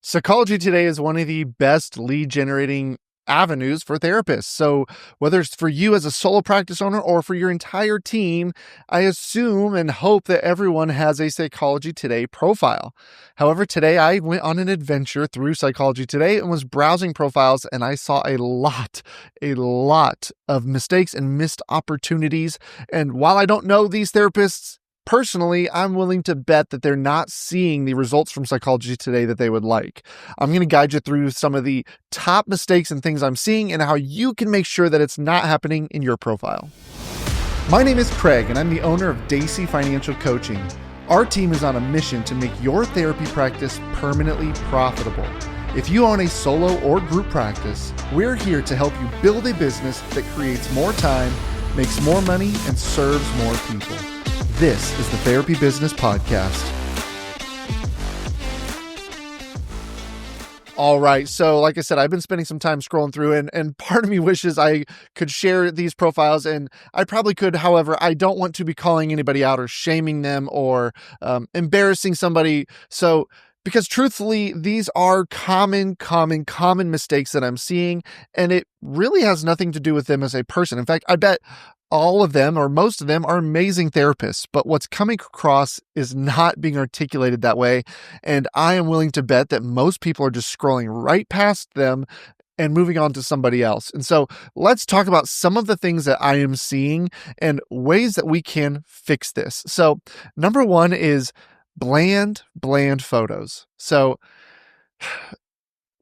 Psychology Today is one of the best lead generating avenues for therapists. So, whether it's for you as a solo practice owner or for your entire team, I assume and hope that everyone has a Psychology Today profile. However, today I went on an adventure through Psychology Today and was browsing profiles, and I saw a lot of mistakes and missed opportunities. And while I don't know these therapists personally, I'm willing to bet that they're not seeing the results from Psychology Today that they would like. I'm going to guide you through some of the top mistakes and things I'm seeing and how you can make sure that it's not happening in your profile. My name is Craig, and I'm the owner of Dacey Financial Coaching. Our team is on a mission to make your therapy practice permanently profitable. If you own a solo or group practice, we're here to help you build a business that creates more time, makes more money, and serves more people. This is the Therapy Business Podcast. All right. So like I said, I've been spending some time scrolling through and part of me wishes I could share these profiles, and I probably could. However, I don't want to be calling anybody out or shaming them or embarrassing somebody. So because truthfully, these are common mistakes that I'm seeing, and it really has nothing to do with them as a person. In fact, I bet all of them or most of them are amazing therapists, but what's coming across is not being articulated that way. And I am willing to bet that most people are just scrolling right past them and moving on to somebody else. And so let's talk about some of the things that I am seeing and ways that we can fix this. So number one is bland photos. So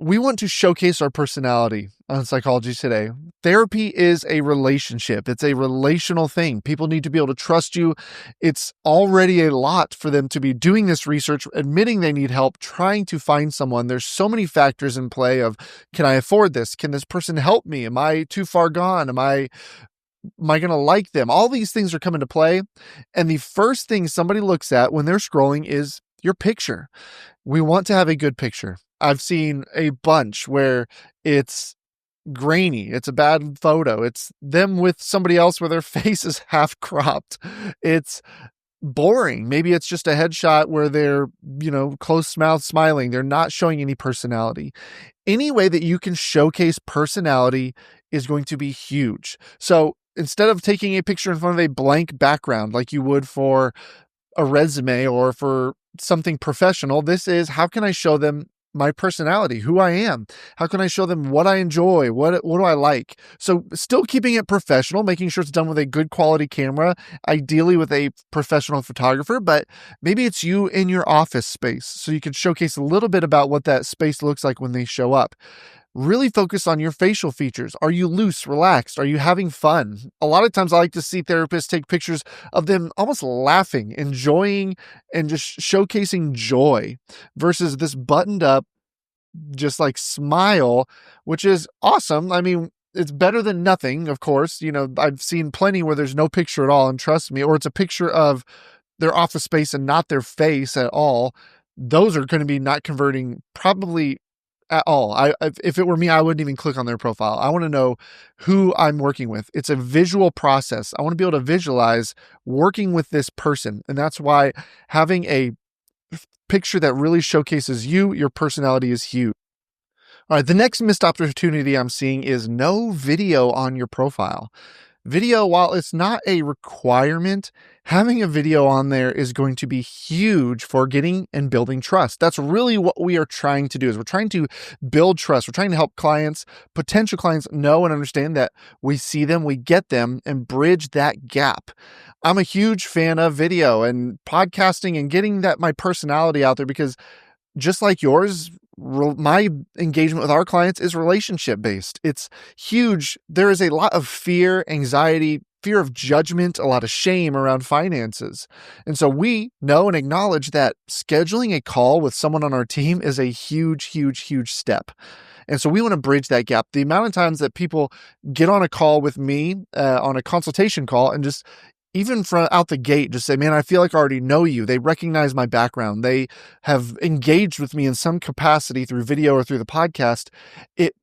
we want to showcase our personality on Psychology Today. Therapy is a relationship. It's a relational thing. People need to be able to trust you. It's already a lot for them to be doing this research, admitting they need help, trying to find someone. There's so many factors in play of, can I afford this? Can this person help me? Am I too far gone? Am I going to like them? All these things are coming to play. And the first thing somebody looks at when they're scrolling is your picture. We want to have a good picture. I've seen a bunch where it's grainy. It's a bad photo. It's them with somebody else where their face is half cropped. It's boring. Maybe it's just a headshot where they're, close mouth smiling. They're not showing any personality. Any way that you can showcase personality is going to be huge. So instead of taking a picture in front of a blank background like you would for a resume or for something professional, this is, how can I show them my personality, who I am? How can I show them what I enjoy? What do I like? So still keeping it professional, making sure it's done with a good quality camera, ideally with a professional photographer, but maybe it's you in your office space. So you can showcase a little bit about what that space looks like when they show up. Really focus on your facial features. Are you loose, relaxed? Are you having fun? A lot of times I like to see therapists take pictures of them almost laughing, enjoying, and just showcasing joy versus this buttoned up, just like smile, which is awesome. I mean, it's better than nothing, of course. I've seen plenty where there's no picture at all, and trust me, or it's a picture of their office space and not their face at all. Those are going to be not converting probably at all. If it were me, I wouldn't even click on their profile. I want to know who I'm working with. It's a visual process. I want to be able to visualize working with this person. And that's why having a picture that really showcases your personality is huge. All right. The next missed opportunity I'm seeing is no video on your profile. Video, while it's not a requirement, having a video on there is going to be huge for getting and building trust. That's really what we are trying to do, is we're trying to build trust. We're trying to help potential clients know and understand that we see them, we get them, and bridge that gap. I'm a huge fan of video and podcasting and getting my personality out there because just like yours, my engagement with our clients is relationship based. It's huge. There is a lot of fear, anxiety, fear of judgment, a lot of shame around finances. And so we know and acknowledge that scheduling a call with someone on our team is a huge step. And so we want to bridge that gap. The amount of times that people get on a call with me, on a consultation call, and just even from out the gate, just say, man, I feel like I already know you. They recognize my background. They have engaged with me in some capacity through video or through the podcast. It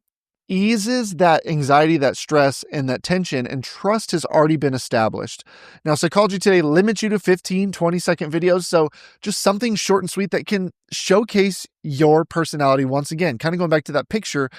eases that anxiety, that stress, and that tension, and trust has already been established. Now, Psychology Today limits you to 15, 20-second videos, so just something short and sweet that can showcase your personality once again. Kind of going back to that picture,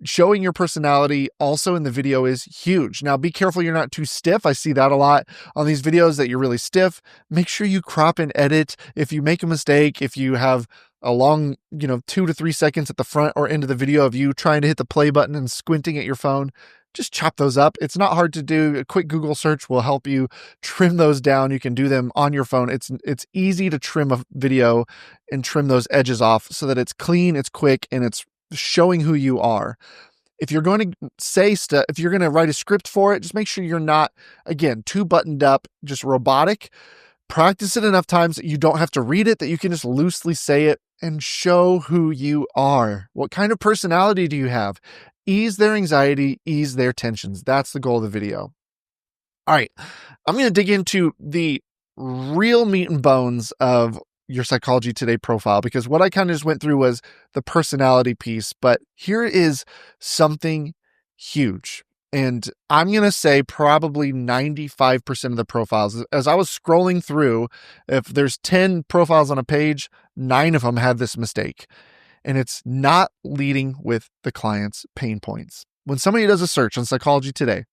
showing your personality also in the video is huge. Now, be careful you're not too stiff. I see that a lot on these videos, that you're really stiff. Make sure you crop and edit. If you make a mistake, if you have a long, 2 to 3 seconds at the front or end of the video of you trying to hit the play button and squinting at your phone, just chop those up. It's not hard to do. A quick Google search will help you trim those down. You can do them on your phone. It's easy to trim a video and trim those edges off so that it's clean, it's quick, and it's showing who you are. If you're going to say stuff, if you're going to write a script for it, just make sure you're not, again, too buttoned up, just robotic. Practice it enough times that you don't have to read it, that you can just loosely say it and show who you are. What kind of personality do you have? Ease their anxiety, ease their tensions. That's the goal of the video. All right, I'm going to dig into the real meat and bones of your Psychology Today profile, because what I kind of just went through was the personality piece, but here is something huge. And I'm going to say probably 95% of the profiles, as I was scrolling through, if there's 10 profiles on a page, 9 of them had this mistake. And it's not leading with the client's pain points. When somebody does a search on Psychology Today,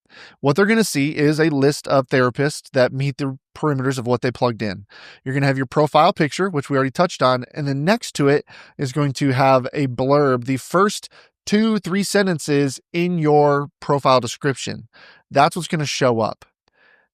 what they're going to see is a list of therapists that meet the perimeters of what they plugged in. You're going to have your profile picture, which we already touched on, and then next to it is going to have a blurb, the first 2-3 sentences in your profile description. That's what's going to show up.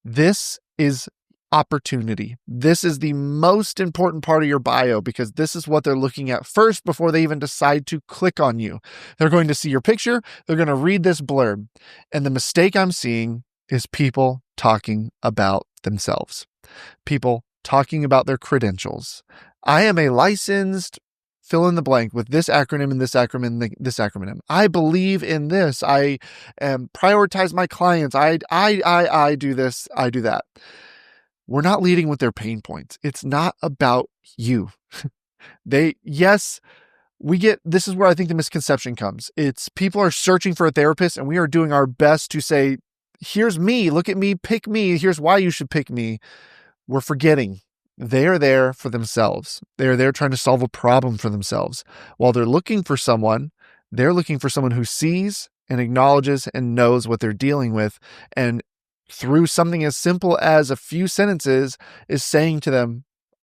This is opportunity. This is the most important part of your bio, because this is what they're looking at first before they even decide to click on you. They're going to see your picture. They're going to read this blurb. And the mistake I'm seeing is people talking about themselves, people talking about their credentials. I am a licensed fill in the blank with this acronym and this acronym, this acronym. I believe in this. I prioritize my clients. I do this. I do that. We're not leading with their pain points. It's not about you. This is where I think the misconception comes. It's people are searching for a therapist, and we are doing our best to say, here's me, look at me, pick me. Here's why you should pick me. We're forgetting they are there for themselves. They're there trying to solve a problem for themselves. While they're looking for someone, they're looking for someone who sees and acknowledges and knows what they're dealing with, and through something as simple as a few sentences is saying to them,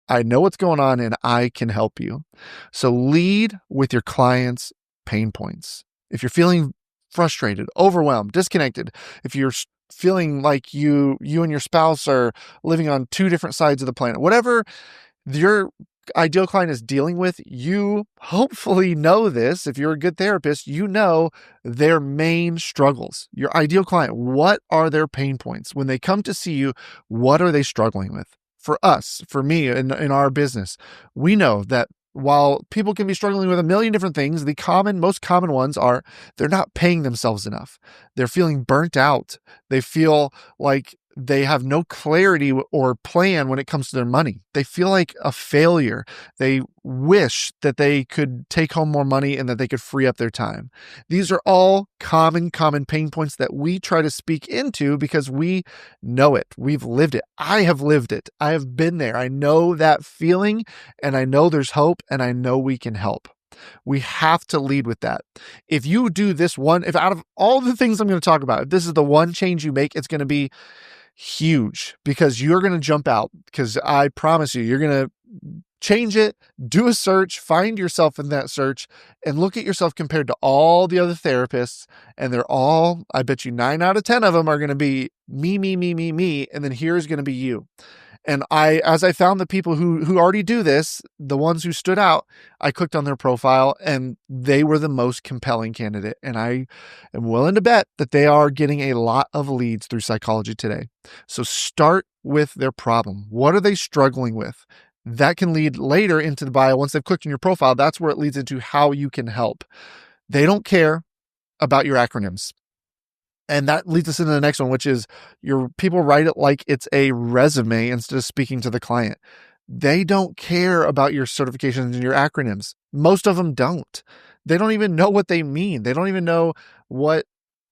I know what's going on and I can help you. So lead with your client's pain points. If you're feeling frustrated, overwhelmed, disconnected, if you're feeling like you and your spouse are living on 2 different sides of the planet, whatever your ideal client is dealing with, you hopefully know this. If you're a good therapist, you know their main struggles. Your ideal client, what are their pain points? When they come to see you, what are they struggling with? For us, for me, in our business, we know that while people can be struggling with a million different things, the most common ones are they're not paying themselves enough. They're feeling burnt out. They feel like they have no clarity or plan when it comes to their money. They feel like a failure. They wish that they could take home more money and that they could free up their time. These are all common pain points that we try to speak into because we know it. We've lived it. I have lived it. I have been there. I know that feeling, and I know there's hope, and I know we can help. We have to lead with that. If you do this one, if out of all the things I'm going to talk about, if this is the one change you make, it's going to be huge, because you're going to jump out, because I promise you're going to change it, do a search, find yourself in that search, and look at yourself compared to all the other therapists. And they're all, I bet you 9 out of 10 of them are going to be me. And then here's going to be you. And as I found the people who already do this, the ones who stood out, I clicked on their profile and they were the most compelling candidate. And I am willing to bet that they are getting a lot of leads through Psychology Today. So start with their problem. What are they struggling with? That can lead later into the bio. Once they've clicked on your profile, that's where it leads into how you can help. They don't care about your acronyms. And that leads us into the next one, which is your people write it like it's a resume instead of speaking to the client. They don't care about your certifications and your acronyms. Most of them don't. They don't even know what they mean. They don't even know what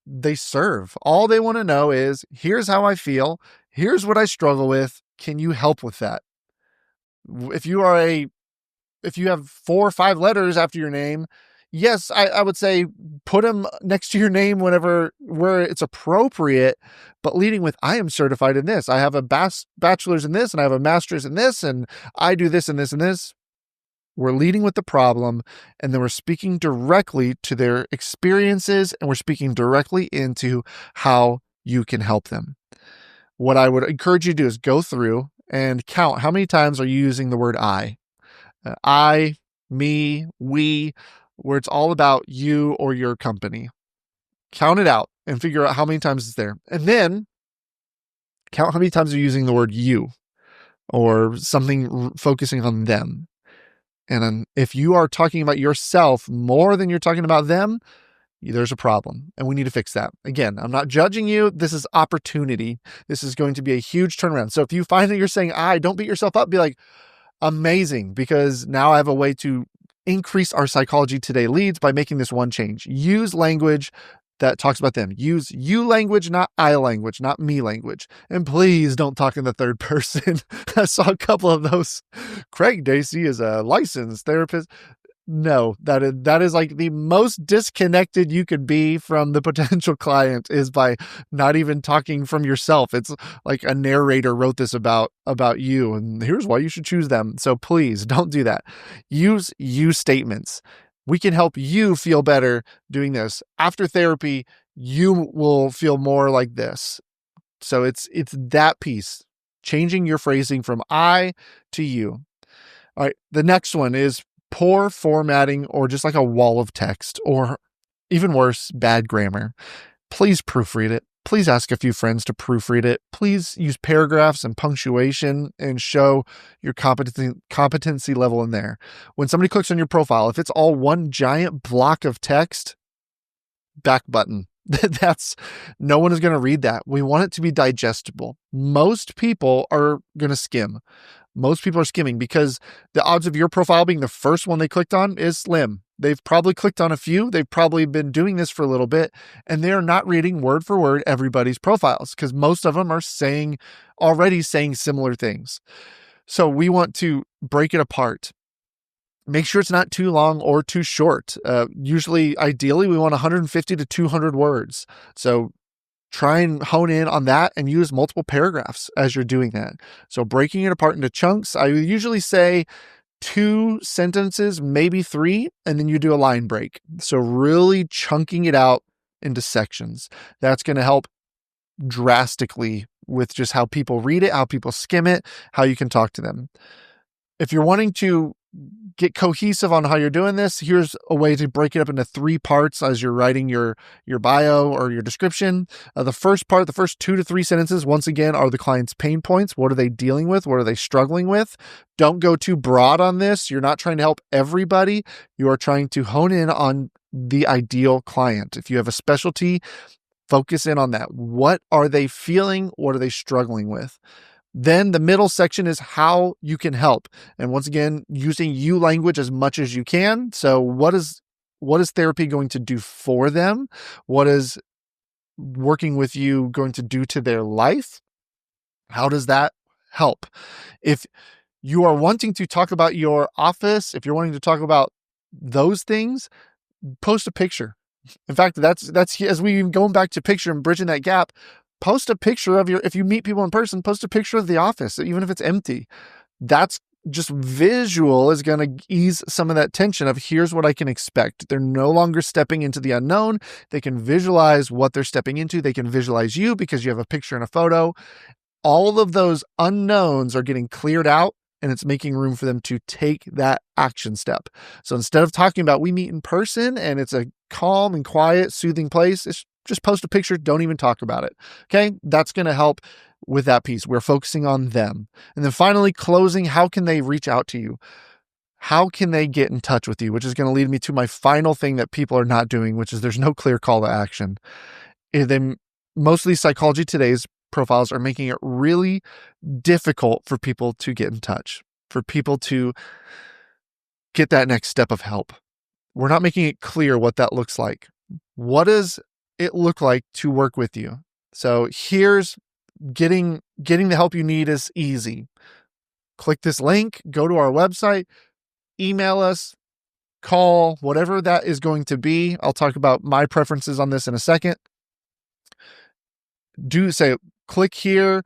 they serve. All they want to know is, here's how I feel. Here's what I struggle with. Can you help with that? If you are if you have 4 or 5 letters after your name, yes, I would say put them next to your name whenever where it's appropriate, but leading with, I am certified in this. I have a bachelor's in this, and I have a master's in this, and I do this and this and this. We're leading with the problem, and then we're speaking directly to their experiences, and we're speaking directly into how you can help them. What I would encourage you to do is go through and count how many times are you using the word I, me, we, where it's all about you or your company. Count it out and figure out how many times it's there. And then count how many times you're using the word you or something focusing on them. And if you are talking about yourself more than you're talking about them, there's a problem, and we need to fix that. Again, I'm not judging you. This is opportunity. This is going to be a huge turnaround. So if you find that you're saying don't beat yourself up. Be like, amazing, because now I have a way to increase our Psychology Today leads by making this one change. Use language that talks about them. Use you language, not I language, not me language. And please don't talk in the third person. I saw a couple of those. Craig Dacey is a licensed therapist. No, that is like the most disconnected you could be from the potential client, is by not even talking from yourself. It's like a narrator wrote this about you, and here's why you should choose them. So please don't do that. Use you statements. We can help you feel better doing this. After therapy, you will feel more like this. So it's that piece, changing your phrasing from I to you. All right. The next one is poor formatting, or just like a wall of text, or even worse, bad grammar. Please proofread it. Please ask a few friends to proofread it. Please use paragraphs and punctuation and show your competency level in there. When somebody clicks on your profile, if it's all one giant block of text, back button. No one is going to read that. We want it to be digestible. Most people are going to skim. Most people are skimming because the odds of your profile being the first one they clicked on is slim. They've probably clicked on a few. They've probably been doing this for a little bit, and they're not reading word for word everybody's profiles, because most of them are already saying similar things. So we want to break it apart. Make sure it's not too long or too short. Ideally, we want 150 to 200 words. So try and hone in on that and use multiple paragraphs as you're doing that. So breaking it apart into chunks, I usually say 2 sentences, maybe 3, and then you do a line break. So really chunking it out into sections. That's going to help drastically with just how people read it, how people skim it, how you can talk to them. If you're wanting to get cohesive on how you're doing this, here's a way to break it up into 3 parts as you're writing your bio or your description. The first part, the first 2 to 3 sentences, once again, are the client's pain points. What are they dealing with? What are they struggling with? Don't go too broad on this. You're not trying to help everybody. You are trying to hone in on the ideal client. If you have a specialty, focus in on that. What are they feeling? What are they struggling with? Then the middle section is how you can help. And once again, using you language as much as you can. So what is therapy going to do for them? What is working with you going to do to their life? How does that help? If you are wanting to talk about your office, if you're wanting to talk about those things, post a picture. In fact, that's as we going back to picture and bridging that gap. Post a picture of if you meet people in person, post a picture of the office, even if it's empty. That's just visual is going to ease some of that tension of here's what I can expect. They're no longer stepping into the unknown. They can visualize what they're stepping into. They can visualize you because you have a picture and a photo. All of those unknowns are getting cleared out, and it's making room for them to take that action step. So instead of talking about we meet in person and it's a calm and quiet, soothing place, it's just post a picture. Don't even talk about it. Okay. That's going to help with that piece. We're focusing on them. And then finally closing, how can they reach out to you? How can they get in touch with you? Which is going to lead me to my final thing that people are not doing, which is there's no clear call to action. And then mostly Psychology Today's profiles are making it really difficult for people to get in touch, for people to get that next step of help. we're not making it clear what that looks like. What does it look like to work with you? So here's getting the help you need is easy. Click this link, go to our website, email us, call, whatever that is going to be. I'll talk about my preferences on this in a second. Click here.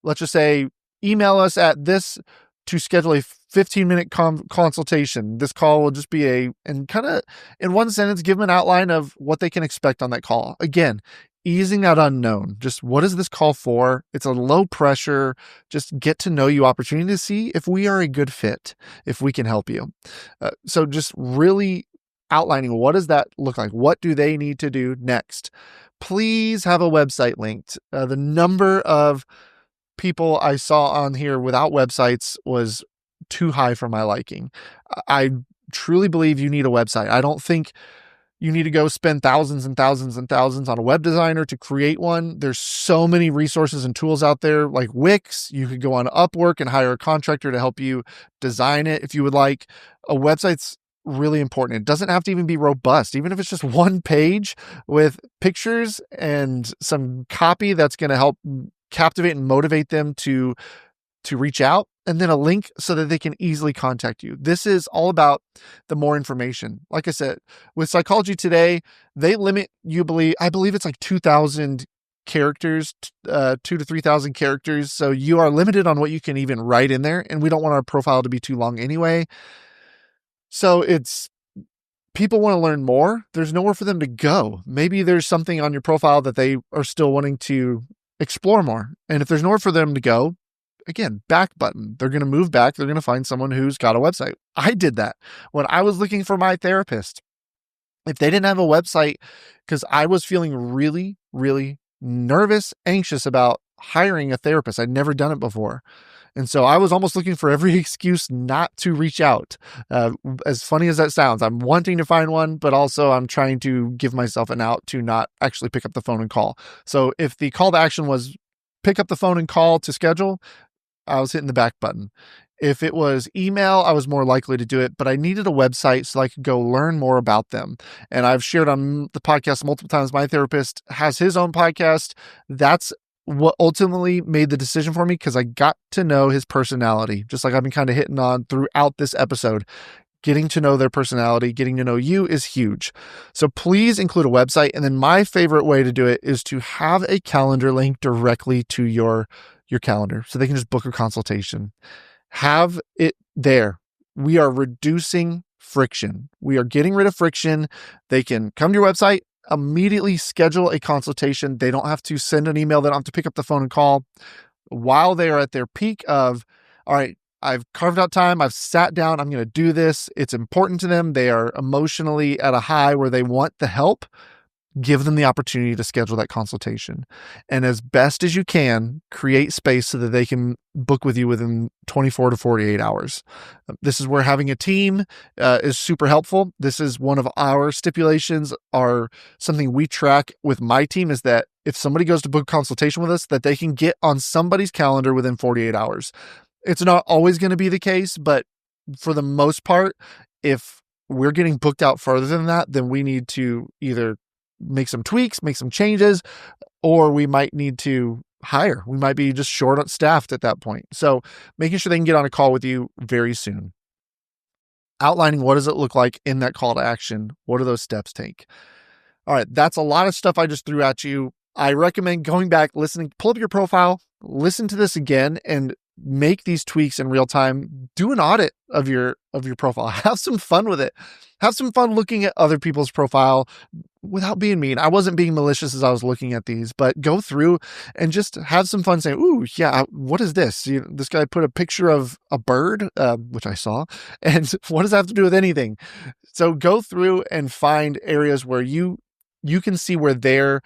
Let's just say, email us at this to schedule a 15-minute consultation. This call will just be and kind of in one sentence, give them an outline of what they can expect on that call. Again, easing that unknown. Just what is this call for? It's a low pressure, just get to know you opportunity to see if we are a good fit, if we can help you. So just really outlining, what does that look like? What do they need to do next? Please have a website linked. The number of people I saw on here without websites was too high for my liking. I truly believe you need a website. I don't think you need to go spend thousands and thousands and thousands on a web designer to create one. There's so many resources and tools out there like Wix. You could go on Upwork and hire a contractor to help you design it. If you would like, a website's really important. It doesn't have to even be robust. Even if it's just one page with pictures and some copy that's going to help captivate and motivate them to reach out, and then a link so that they can easily contact you. This is all about the more information. Like I said, with Psychology Today, they limit I believe it's like 2,000 characters, 2,000 to 3,000 characters. So you are limited on what you can even write in there. And we don't want our profile to be too long anyway. So people want to learn more. There's nowhere for them to go. Maybe there's something on your profile that they are still wanting to explore more. And if there's nowhere for them to go, again, back button. They're going to move back. They're going to find someone who's got a website. I did that when I was looking for my therapist. If they didn't have a website, because I was feeling really, really nervous, anxious about hiring a therapist. I'd never done it before. And so I was almost looking for every excuse not to reach out. As funny as that sounds, I'm wanting to find one, but also I'm trying to give myself an out to not actually pick up the phone and call. So if the call to action was pick up the phone and call to schedule, I was hitting the back button. If it was email, I was more likely to do it, but I needed a website so I could go learn more about them. And I've shared on the podcast multiple times, my therapist has his own podcast. That's what ultimately made the decision for me, because I got to know his personality, just like I've been kind of hitting on throughout this episode. Getting to know their personality, getting to know you is huge. So please include a website. And then my favorite way to do it is to have a calendar link directly to your calendar so they can just book a consultation. Have it there. We are reducing friction. We are getting rid of friction. They can come to your website, immediately schedule a consultation. They don't have to send an email. They don't have to pick up the phone and call while they are at their peak of, all right, I've carved out time. I've sat down. I'm going to do this. It's important to them. They are emotionally at a high where they want the help. Give them the opportunity to schedule that consultation. And as best as you can, create space so that they can book with you within 24 to 48 hours. This is where having a team is super helpful. This is one of our stipulations, are something we track with my team, is that if somebody goes to book a consultation with us, that they can get on somebody's calendar within 48 hours. It's not always going to be the case, but for the most part, if we're getting booked out further than that, then we need to either make some tweaks, make some changes, or we might need to hire. We might be just short staffed at that point. So making sure they can get on a call with you very soon. Outlining what does it look like in that call to action? What do those steps take? All right, that's a lot of stuff I just threw at you. I recommend going back, listening, pull up your profile, listen to this again, and make these tweaks in real time. Do an audit of your profile. Have some fun with it. Have some fun looking at other people's profile without being mean. I wasn't being malicious as I was looking at these, but go through and just have some fun saying, ooh, yeah, what is this? This guy put a picture of a bird, which I saw, and what does that have to do with anything? So go through and find areas where you can see where they're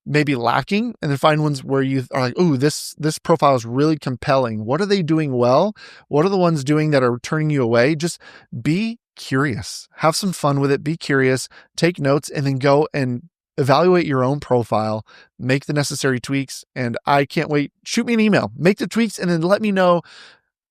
maybe lacking, and then find ones where you are like, ooh, this profile is really compelling. What are they doing well? What are the ones doing that are turning you away? Just be curious. Have some fun with it. Be curious. Take notes, and then go and evaluate your own profile. Make the necessary tweaks. And I can't wait. Shoot me an email. Make the tweaks, and then let me know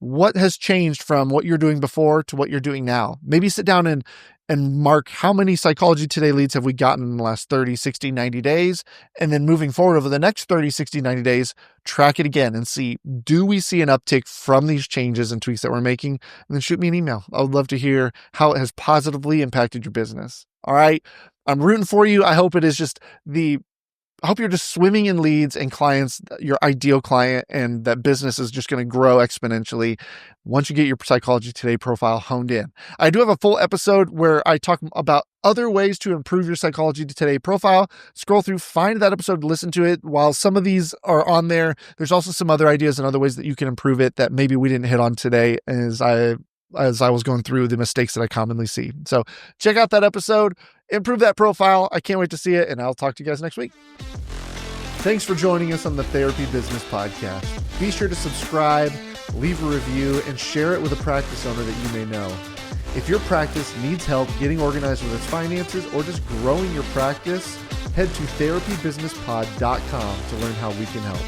what has changed from what you're doing before to what you're doing now. Maybe sit down and and mark how many Psychology Today leads have we gotten in the last 30, 60, 90 days. And then moving forward over the next 30, 60, 90 days, track it again and see, do we see an uptick from these changes and tweaks that we're making? And then shoot me an email. I would love to hear how it has positively impacted your business. All right. I'm rooting for you. I hope you're just swimming in leads and clients, your ideal client, and that business is just going to grow exponentially once you get your Psychology Today profile honed in. I do have a full episode where I talk about other ways to improve your Psychology Today profile. Scroll through, find that episode, listen to it. While some of these are on there, there's also some other ideas and other ways that you can improve it that maybe we didn't hit on today as I was going through the mistakes that I commonly see. So check out that episode, improve that profile. I can't wait to see it, and I'll talk to you guys next week. Thanks for joining us on the Therapy Business Podcast. Be sure to subscribe, leave a review, and share it with a practice owner that you may know. If your practice needs help getting organized with its finances or just growing your practice, head to therapybusinesspod.com to learn how we can help.